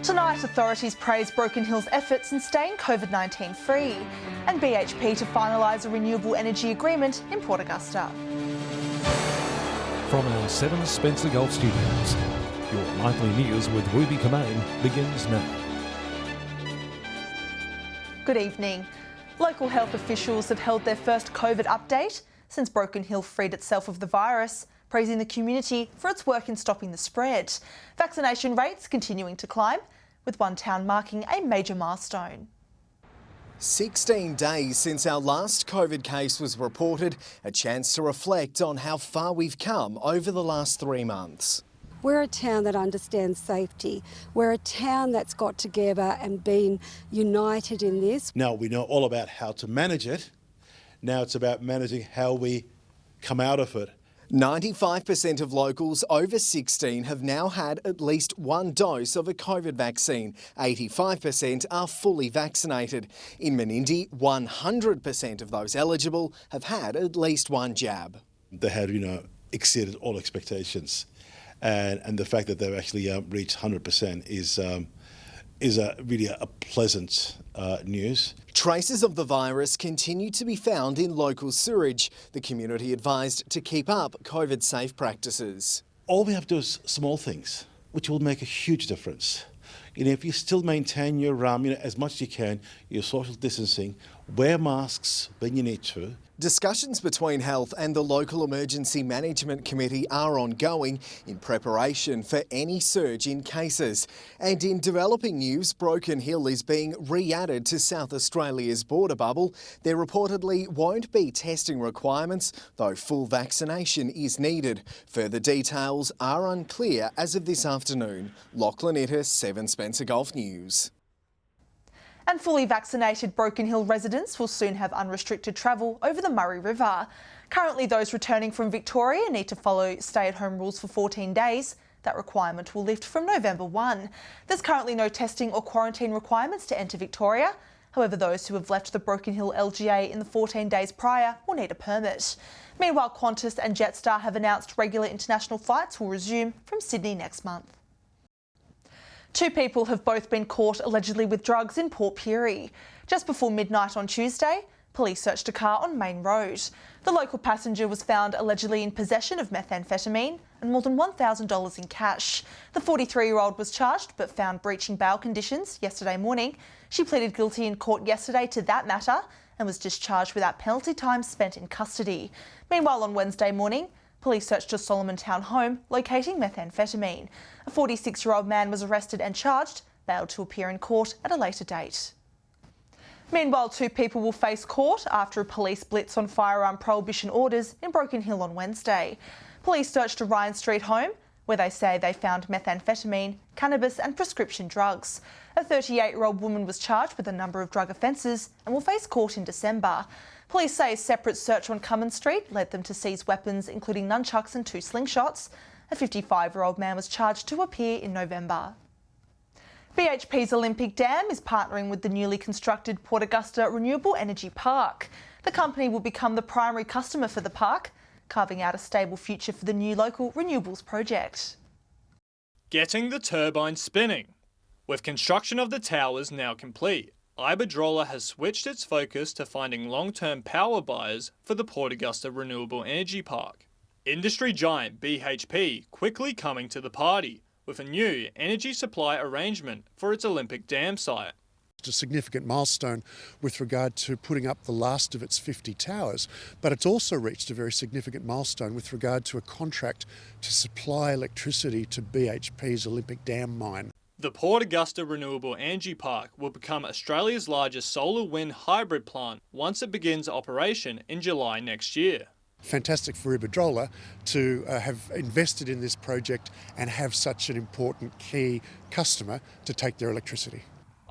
Tonight, authorities praise Broken Hill's efforts in staying COVID-19 free, and BHP to finalise a renewable energy agreement in Port Augusta. From our 7 Spencer Golf Studios, your nightly news with Ruby Kamane begins now. Good evening. Local health officials have held their first COVID update since Broken Hill freed itself of the virus, praising the community for its work in stopping the spread. Vaccination rates continuing to climb, with one town marking a major milestone. 16 days since our last COVID case was reported, a chance to reflect on how far we've come over the last 3 months. We're a town that understands safety. We're a town that's got together and been united in this. Now we know all about how to manage it. Now it's about managing how we come out of it. 95% of locals over 16 have now had at least one dose of a COVID vaccine. 85% are fully vaccinated. In Menindee, 100% of those eligible have had at least one jab. They had, exceeded all expectations. And the fact that they've actually reached 100% is really a pleasant news. Traces of the virus continue to be found in local sewage. The community advised to keep up COVID-safe practices. All we have to do is small things, which will make a huge difference. If you still maintain your, as much as you can, your social distancing, wear masks when you need to. Discussions between Health and the local Emergency Management Committee are ongoing in preparation for any surge in cases. And in developing news, Broken Hill is being re-added to South Australia's border bubble. There reportedly won't be testing requirements, though full vaccination is needed. Further details are unclear as of this afternoon. Lachlan Ittis, 7 Spencer Golf News. And fully vaccinated Broken Hill residents will soon have unrestricted travel over the Murray River. Currently, those returning from Victoria need to follow stay-at-home rules for 14 days. That requirement will lift from November 1. There's currently no testing or quarantine requirements to enter Victoria. However, those who have left the Broken Hill LGA in the 14 days prior will need a permit. Meanwhile, Qantas and Jetstar have announced regular international flights will resume from Sydney next month. 2 people have both been caught allegedly with drugs in Port Pirie. Just before midnight on Tuesday, police searched a car on Main Road. The local passenger was found allegedly in possession of methamphetamine and more than $1,000 in cash. The 43-year-old was charged but found breaching bail conditions yesterday morning. She pleaded guilty in court yesterday to that matter and was discharged without penalty time spent in custody. Meanwhile, on Wednesday morning, police searched a Solomon Town home, locating methamphetamine. A 46-year-old man was arrested and charged, bailed to appear in court at a later date. Meanwhile, 2 people will face court after a police blitz on firearm prohibition orders in Broken Hill on Wednesday. Police searched a Ryan Street home, where they say they found methamphetamine, cannabis and prescription drugs. A 38-year-old woman was charged with a number of drug offences and will face court in December. Police say a separate search on Cummins Street led them to seize weapons including nunchucks and 2 slingshots. A 55-year-old man was charged to appear in November. BHP's Olympic Dam is partnering with the newly constructed Port Augusta Renewable Energy Park. The company will become the primary customer for the park, carving out a stable future for the new local renewables project. Getting the turbine spinning. With construction of the towers now complete, Iberdrola has switched its focus to finding long-term power buyers for the Port Augusta Renewable Energy Park. Industry giant BHP quickly coming to the party with a new energy supply arrangement for its Olympic Dam site. It's a significant milestone with regard to putting up the last of its 50 towers, but it's also reached a very significant milestone with regard to a contract to supply electricity to BHP's Olympic Dam mine. The Port Augusta Renewable Energy Park will become Australia's largest solar wind hybrid plant once it begins operation in July next year. Fantastic for Iberdrola to have invested in this project and have such an important key customer to take their electricity.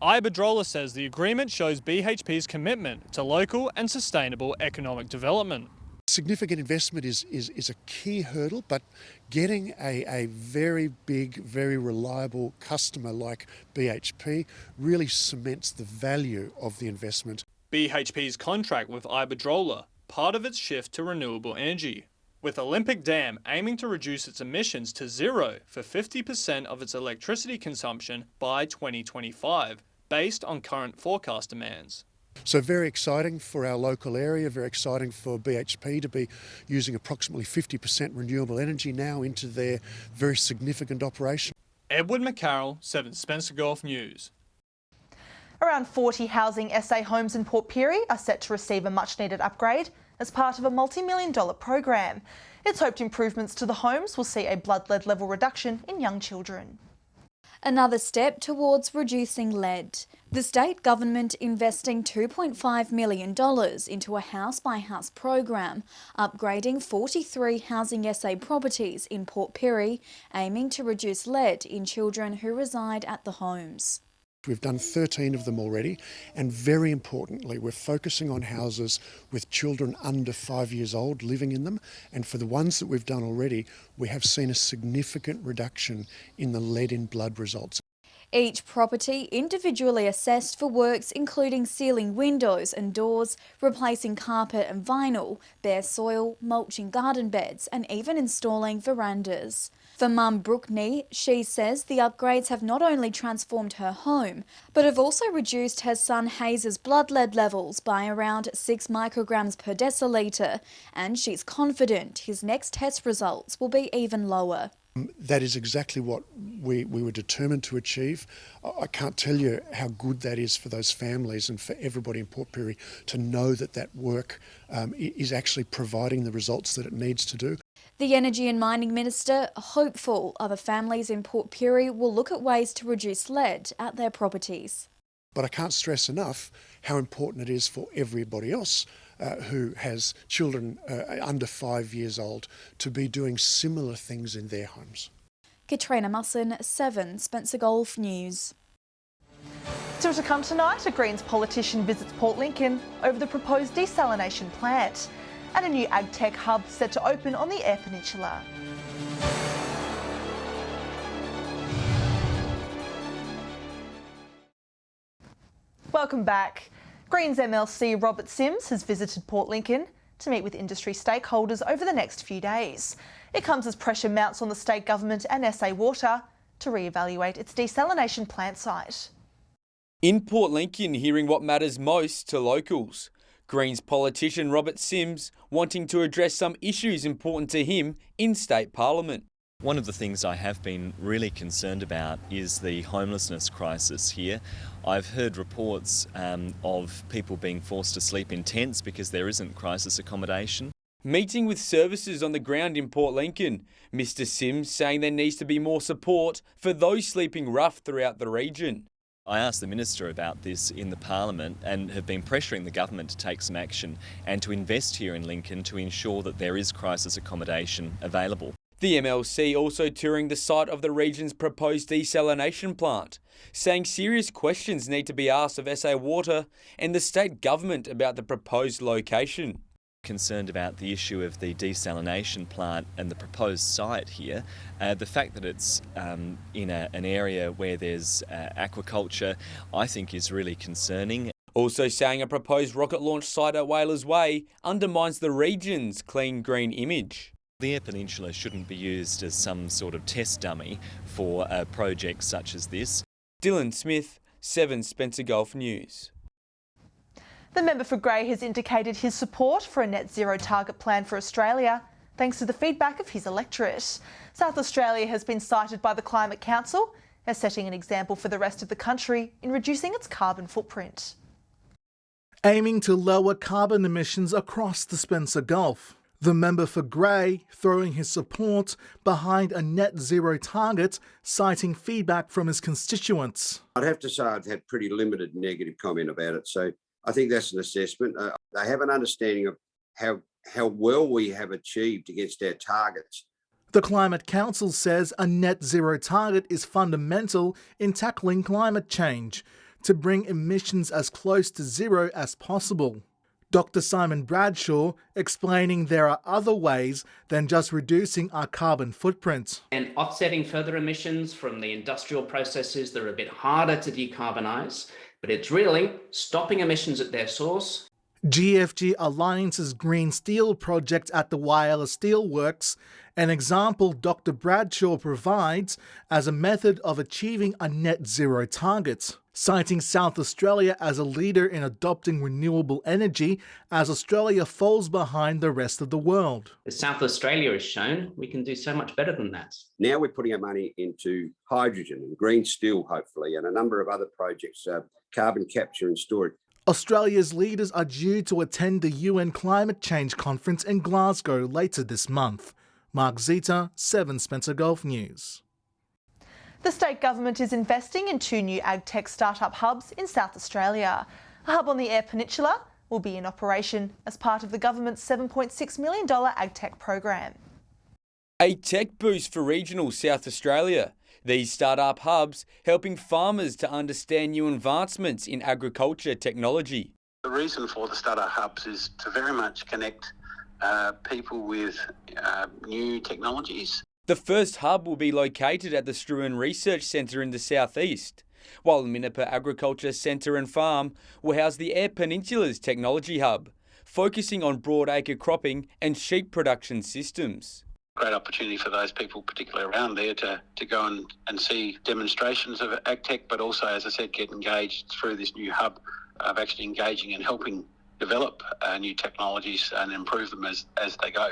Iberdrola says the agreement shows BHP's commitment to local and sustainable economic development. Significant investment is a key hurdle, but getting a very big, very reliable customer like BHP really cements the value of the investment. BHP's contract with Iberdrola, part of its shift to renewable energy. with Olympic Dam aiming to reduce its emissions to zero for 50% of its electricity consumption by 2025, based on current forecast demands. So very exciting for our local area, very exciting for BHP to be using approximately 50% renewable energy now into their very significant operation. Edward McCarroll, 7 Spencer Gulf News. Around 40 housing SA homes in Port Pirie are set to receive a much-needed upgrade as part of a multi-million-dollar program. It's hoped improvements to the homes will see a blood lead level reduction in young children. Another step towards reducing lead. The state government investing $2.5 million into a house-by-house program, upgrading 43 Housing SA properties in Port Pirie, aiming to reduce lead in children who reside at the homes. We've done 13 of them already, and very importantly, we're focusing on houses with children under 5 years old living in them, and for the ones that we've done already, we have seen a significant reduction in the lead in blood results. Each property individually assessed for works including sealing windows and doors, replacing carpet and vinyl, bare soil, mulching garden beds and even installing verandas. For mum Brookney, she says the upgrades have not only transformed her home, but have also reduced her son Hayes's blood lead levels by around 6 micrograms per decilitre, and she's confident his next test results will be even lower. That is exactly what we were determined to achieve. I can't tell you how good that is for those families and for everybody in Port Pirie to know that that work is actually providing the results that it needs to do. The Energy and Mining Minister, hopeful other families in Port Pirie will look at ways to reduce lead at their properties. But I can't stress enough how important it is for everybody else who has children under 5 years old to be doing similar things in their homes. Katrina Musson, 7 Spencer Gulf News. Still to come tonight, a Greens politician visits Port Lincoln over the proposed desalination plant, and a new ag-tech hub set to open on the Eyre Peninsula. Welcome back. Greens MLC Robert Sims has visited Port Lincoln to meet with industry stakeholders over the next few days. It comes as pressure mounts on the state government and SA Water to reevaluate its desalination plant site. In Port Lincoln, hearing what matters most to locals. Greens politician Robert Sims wanting to address some issues important to him in state parliament. One of the things I have been really concerned about is the homelessness crisis here. I've heard reports of people being forced to sleep in tents because there isn't crisis accommodation. Meeting with services on the ground in Port Lincoln, Mr Sims saying there needs to be more support for those sleeping rough throughout the region. I asked the Minister about this in the Parliament and have been pressuring the government to take some action and to invest here in Lincoln to ensure that there is crisis accommodation available. The MLC also touring the site of the region's proposed desalination plant, saying serious questions need to be asked of SA Water and the state government about the proposed location. Concerned about the issue of the desalination plant and the proposed site here. The fact that it's in an area where there's aquaculture, I think is really concerning. Also saying a proposed rocket launch site at Whalers Way undermines the region's clean green image. The Eyre Peninsula shouldn't be used as some sort of test dummy for projects such as this. Dylan Smith, 7 Spencer Gulf News. The member for Grey has indicated his support for a net zero target plan for Australia, thanks to the feedback of his electorate. South Australia has been cited by the Climate Council as setting an example for the rest of the country in reducing its carbon footprint. Aiming to lower carbon emissions across the Spencer Gulf. The member for Grey throwing his support behind a net zero target, citing feedback from his constituents. I'd have to say I've had pretty limited negative comment about it, so I think that's an assessment. They have an understanding of how well we have achieved against our targets. The Climate Council says a net zero target is fundamental in tackling climate change to bring emissions as close to zero as possible. Dr. Simon Bradshaw explaining there are other ways than just reducing our carbon footprint. And offsetting further emissions from the industrial processes that are a bit harder to decarbonise, but it's really stopping emissions at their source. GFG Alliance's Green Steel project at the Whyalla Steelworks, an example Dr. Bradshaw provides as a method of achieving a net zero target, citing South Australia as a leader in adopting renewable energy as Australia falls behind the rest of the world. As South Australia has shown, we can do so much better than that. Now we're putting our money into hydrogen and green steel, hopefully, and a number of other projects, carbon capture and storage. Australia's leaders are due to attend the UN Climate Change Conference in Glasgow later this month. Mark Zita, 7 Spencer Gulf News. The state government is investing in 2 new ag-tech startup hubs in South Australia. A hub on the Eyre Peninsula will be in operation as part of the government's $7.6 million ag-tech program. A tech boost for regional South Australia. These startup hubs helping farmers to understand new advancements in agriculture technology. The reason for the startup hubs is to very much connect people with new technologies. The first hub will be located at the Struan Research Centre in the southeast, while the Minnipa Agriculture Centre and Farm will house the Eyre Peninsula's technology hub, focusing on broadacre cropping and sheep production systems. Great opportunity for those people, particularly around there, to go and see demonstrations of AgTech, but also, as I said, get engaged through this new hub of actually engaging and helping develop new technologies and improve them as they go.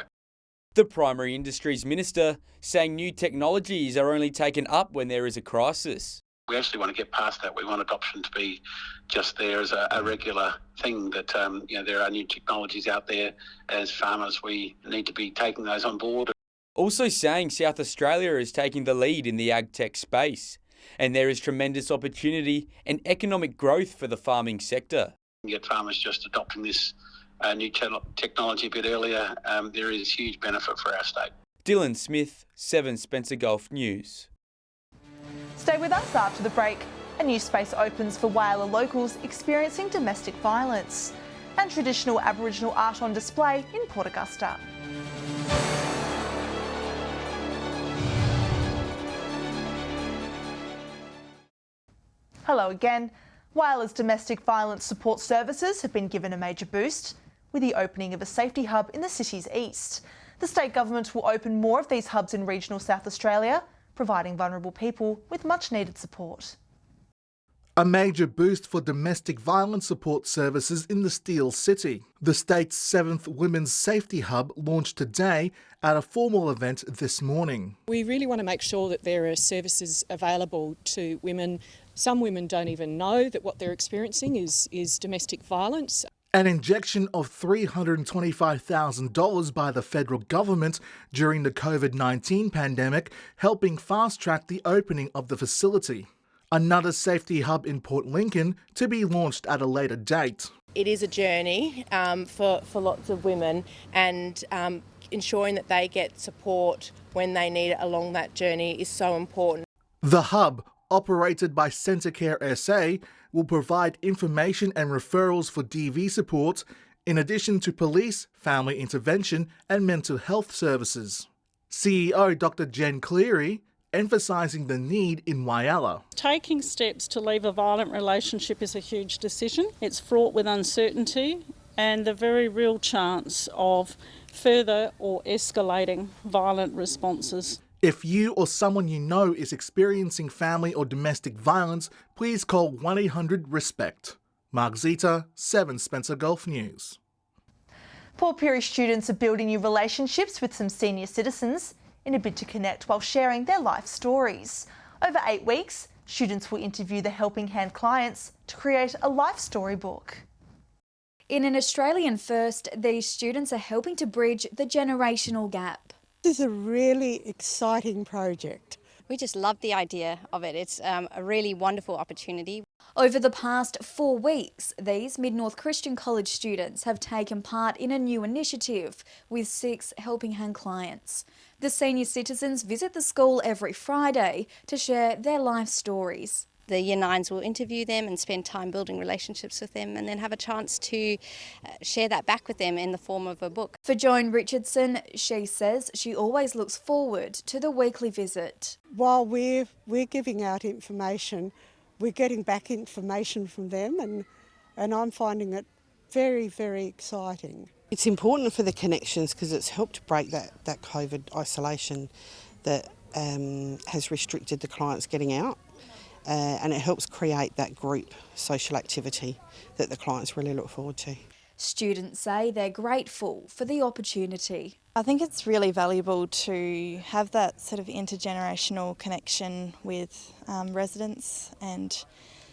The Primary Industries Minister saying new technologies are only taken up when there is a crisis. We actually want to get past that. We want adoption to be just there as a regular thing, that there are new technologies out there. As farmers, we need to be taking those on board. Also saying South Australia is taking the lead in the ag-tech space, and there is tremendous opportunity and economic growth for the farming sector. Get farmers just adopting this new technology a bit earlier, there is huge benefit for our state. Dylan Smith, 7 Spencer Gulf News. Stay with us after the break. A new space opens for Whyalla locals experiencing domestic violence, and traditional Aboriginal art on display in Port Augusta. Hello again. Whyalla's domestic violence support services have been given a major boost with the opening of a safety hub in the city's east. The state government will open more of these hubs in regional South Australia, providing vulnerable people with much needed support. A major boost for domestic violence support services in the Steel City. The state's 7th Women's Safety Hub launched today at a formal event this morning. We really want to make sure that there are services available to women. Some women don't even know that what they're experiencing is domestic violence. An injection of $325,000 by the federal government during the COVID-19 pandemic, helping fast-track the opening of the facility. Another safety hub in Port Lincoln to be launched at a later date. It is a journey for lots of women, and ensuring that they get support when they need it along that journey is so important. The hub, operated by Centrecare SA, will provide information and referrals for DV support, in addition to police, family intervention and mental health services. CEO Dr. Jen Cleary emphasising the need in Whyalla. Taking steps to leave a violent relationship is a huge decision. It's fraught with uncertainty and the very real chance of further or escalating violent responses. If you or someone you know is experiencing family or domestic violence, please call 1-800-RESPECT. Mark Zita, 7 Spencer Gulf News. Port Pirie students are building new relationships with some senior citizens in a bid to connect while sharing their life stories. Over 8 weeks, students will interview the Helping Hand clients to create a life storybook. In an Australian first, these students are helping to bridge the generational gap. This is a really exciting project. We just love the idea of it. It's a really wonderful opportunity. Over the past 4 weeks, these Mid-North Christian College students have taken part in a new initiative with 6 Helping Hand clients. The senior citizens visit the school every Friday to share their life stories. The Year 9s will interview them and spend time building relationships with them, and then have a chance to share that back with them in the form of a book. For Joan Richardson, she says she always looks forward to the weekly visit. While we're giving out information, we're getting back information from them, and I'm finding it very, very exciting. It's important for the connections because it's helped break that COVID isolation that has restricted the clients getting out, and it helps create that group social activity that the clients really look forward to. Students say they're grateful for the opportunity. I think it's really valuable to have that sort of intergenerational connection with residents and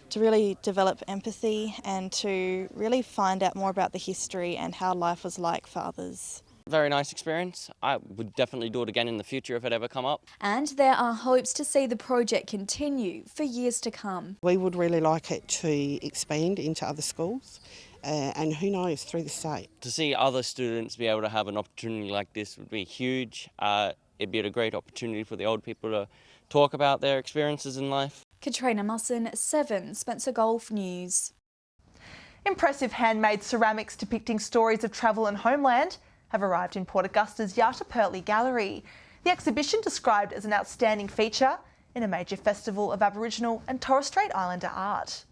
to really develop empathy and to really find out more about the history and how life was like for others. Very nice experience. I would definitely do it again in the future if it ever come up. And there are hopes to see the project continue for years to come. We would really like it to expand into other schools and who knows, through the state. To see other students be able to have an opportunity like this would be huge. It'd be a great opportunity for the old people to talk about their experiences in life. Katrina Musson, 7 Spencer Gulf News. Impressive handmade ceramics depicting stories of travel and homeland have arrived in Port Augusta's Yata Pertley Gallery. The exhibition, described as an outstanding feature in a major festival of Aboriginal and Torres Strait Islander art.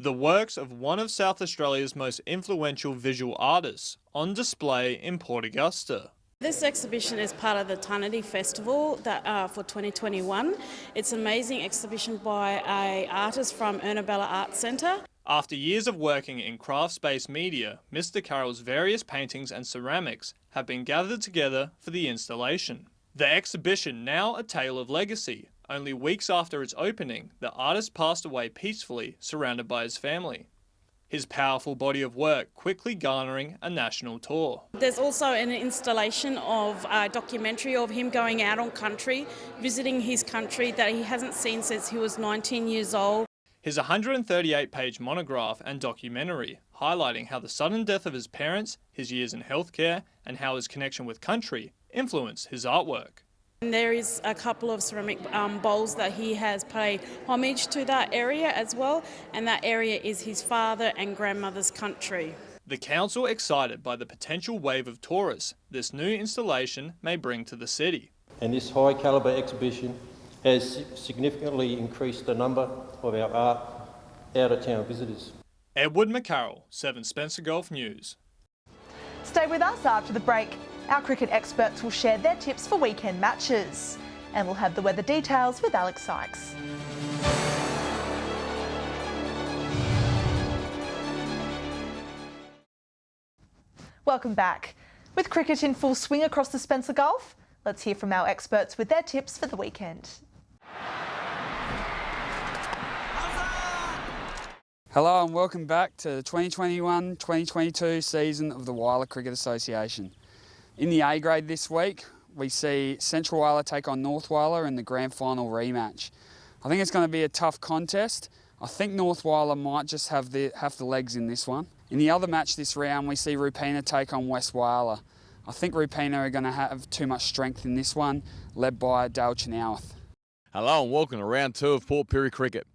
The works of one of South Australia's most influential visual artists on display in Port Augusta. This exhibition is part of the Tarnity Festival for 2021. It's an amazing exhibition by an artist from Ernabella Arts Centre. After years of working in crafts-based media, Mr. Carroll's various paintings and ceramics have been gathered together for the installation. The exhibition, now a tale of legacy. Only weeks after its opening, the artist passed away peacefully, surrounded by his family. His powerful body of work quickly garnering a national tour. There's also an installation of a documentary of him going out on country, visiting his country that he hasn't seen since he was 19 years old. His 138-page monograph and documentary, highlighting how the sudden death of his parents, his years in healthcare, and how his connection with country influenced his artwork. And there is a couple of ceramic bowls that he has paid homage to that area as well, and that area is his father and grandmother's country. The council excited by the potential wave of tourists this new installation may bring to the city. And this high calibre exhibition has significantly increased the number of our art out-of-town visitors. Edward McCarroll, 7 Spencer Gulf News. Stay with us after the break. Our cricket experts will share their tips for weekend matches. And we'll have the weather details with Alex Sykes. Welcome back. With cricket in full swing across the Spencer Gulf, let's hear from our experts with their tips for the weekend. Hello and welcome back to the 2021-2022 season of the Wyler Cricket Association. In the A grade this week, we see Central Wyler take on North Wyler in the grand final rematch. I think it's going to be a tough contest. I think North Wyler might just have the legs in this one. In the other match this round, we see Rupina take on West Wyler. I think Rupina are going to have too much strength in this one, led by Dale Chenoweth. Hello and welcome to round 2 of Port Pirie Cricket.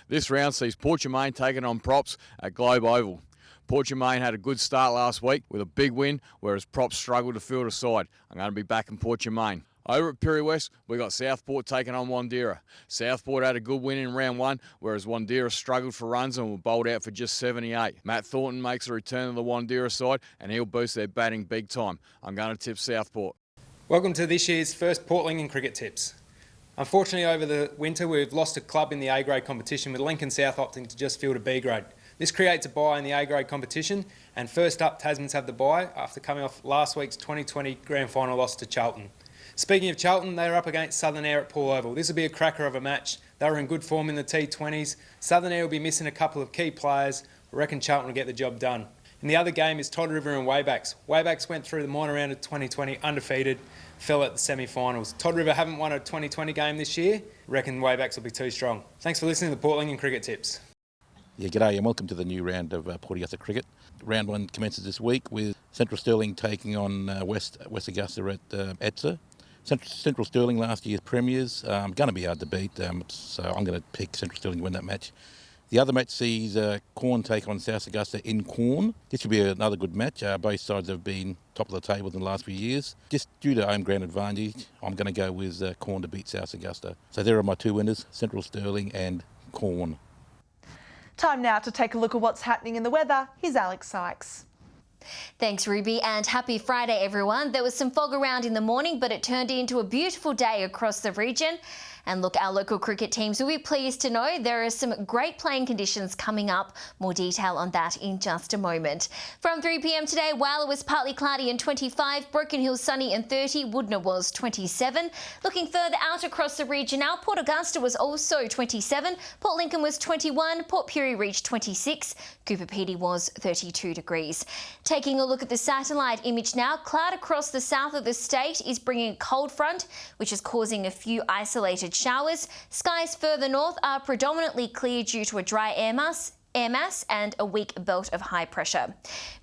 This round sees Port Germain taking on Props at Globe Oval. Port Germain had a good start last week with a big win, whereas Props struggled to field a side. I'm going to be back in Port Germain. Over at Pirie West, we got Southport taking on Wandera. Southport had a good win in round 1, whereas Wandera struggled for runs and were bowled out for just 78. Matt Thornton makes a return to the Wandera side and he'll boost their batting big time. I'm going to tip Southport. Welcome to this year's first Portlingon Cricket Tips. Unfortunately, over the winter, we've lost a club in the A-grade competition with Lincoln South opting to just field a B-grade. This creates a bye in the A-grade competition, and first up, Tasmans have the bye after coming off last week's 2020 grand final loss to Charlton. Speaking of Charlton, they are up against Southern Air at Poole Oval. This will be a cracker of a match. They were in good form in the T20s. Southern Air will be missing a couple of key players. I reckon Charlton will get the job done. And the other game is Todd River and Waybacks. Waybacks went through the minor round of 2020 undefeated, fell at the semi-finals. Todd River haven't won a 2020 game this year. I reckon Waybacks will be too strong. Thanks for listening to the Portlingon Cricket Tips. Yeah, g'day and welcome to the new round of Port Augusta Cricket. Round 1 commences this week with Central Stirling taking on West Augusta at Etzer. Central Stirling, last year's premiers, going to be hard to beat, so I'm going to pick Central Stirling to win that match. The other match sees Corn take on South Augusta in Corn. This should be another good match. Both sides have been top of the table in the last few years. Just due to home ground advantage, I'm going to go with Corn to beat South Augusta. So there are my two winners, Central Stirling and Corn. Time now to take a look at what's happening in the weather. Here's Alex Sykes. Thanks, Ruby, and happy Friday, everyone. There was some fog around in the morning, but it turned into a beautiful day across the region. And look, our local cricket teams will be pleased to know there are some great playing conditions coming up. More detail on that in just a moment. From 3 p.m. today, Whyalla was partly cloudy and 25, Broken Hill sunny and 30, Woodna was 27. Looking further out across the region now, Port Augusta was also 27, Port Lincoln was 21, Port Pirie reached 26, Cooper Pedy was 32 degrees. Taking a look at the satellite image now, cloud across the south of the state is bringing a cold front, which is causing a few isolated showers. Skies further north are predominantly clear due to a dry air mass and a weak belt of high pressure.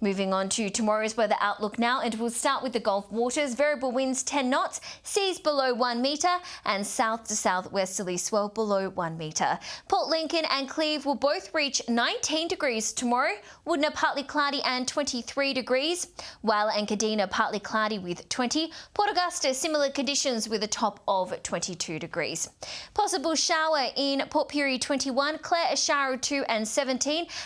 Moving on to tomorrow's weather outlook now, and we'll start with the Gulf waters. Variable winds 10 knots, seas below 1 metre, and south to southwesterly swell below 1 metre. Port Lincoln and Cleve will both reach 19 degrees tomorrow. Woodna partly cloudy and 23 degrees. Whyalla and Kadina partly cloudy with 20. Port Augusta similar conditions with a top of 22 degrees. Possible shower in Port Pirie 21, Clare a shower of 2 and 17.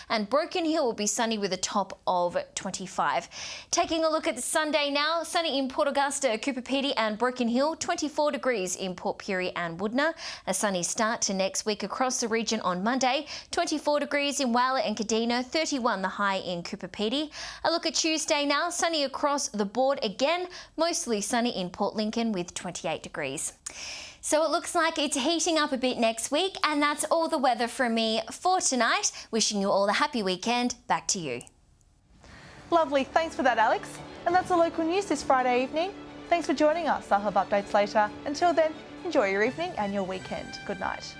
And Broken Hill will be sunny with a top of 25. Taking a look at Sunday now, sunny in Port Augusta, Cooper Pedy and Broken Hill, 24 degrees in Port Pirie and Woodna. A sunny start to next week across the region on Monday, 24 degrees in Whyalla and Kadina, 31 the high in Cooper Pedy. A look at Tuesday now, sunny across the board again, mostly sunny in Port Lincoln with 28 degrees. So it looks like it's heating up a bit next week, and that's all the weather from me for tonight. Wishing you all a happy weekend. Back to you. Lovely, thanks for that, Alex. And that's the local news this Friday evening. Thanks for joining us. I'll have updates later. Until then, enjoy your evening and your weekend. Good night.